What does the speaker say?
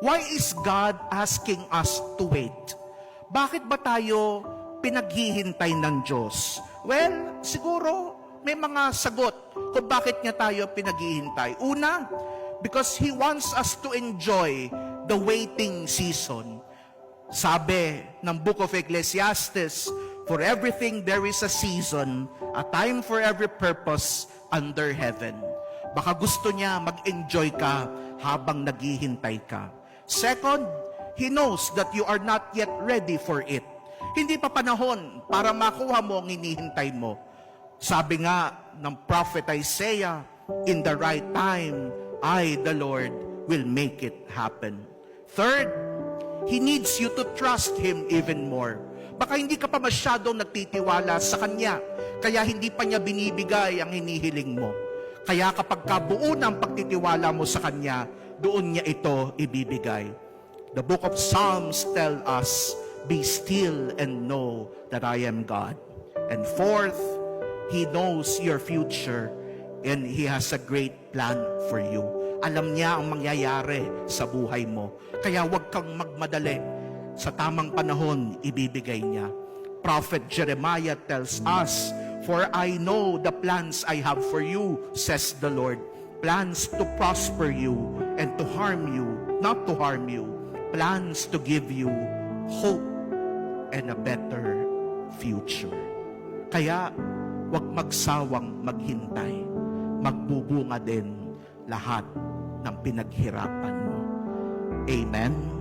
Why is God asking us to wait? Bakit ba tayo pinaghihintay ng Diyos? Well, siguro may mga sagot kung bakit niya tayo pinaghihintay. Una, because He wants us to enjoy the waiting season. Sabi ng Book of Ecclesiastes, for everything there is a season, a time for every purpose under heaven. Baka gusto niya mag-enjoy ka habang naghihintay ka. Second, He knows that you are not yet ready for it. Hindi pa panahon para makuha mo ang hinihintay mo. Sabi nga ng Prophet Isaiah, in the right time, I, the Lord, will make it happen. Third, He needs you to trust Him even more. Baka hindi ka pa masyadong nagtitiwala sa Kanya, kaya hindi pa niya binibigay ang hinihiling mo. Kaya kapag kabuo ng pagtitiwala mo sa Kanya, doon niya ito ibibigay. The book of Psalms tell us, be still and know that I am God. And fourth, He knows your future and He has a great plan for you. Alam niya ang mangyayari sa buhay mo. Kaya huwag kang magmadali. Sa tamang panahon, ibibigay niya. Prophet Jeremiah tells us, for I know the plans I have for you, says the Lord. Plans to prosper you and to harm you, not to harm you. Plans to give you hope and a better future. Kaya, huwag magsawang maghintay. Magbubunga din lahat ng pinaghirapan mo. Amen.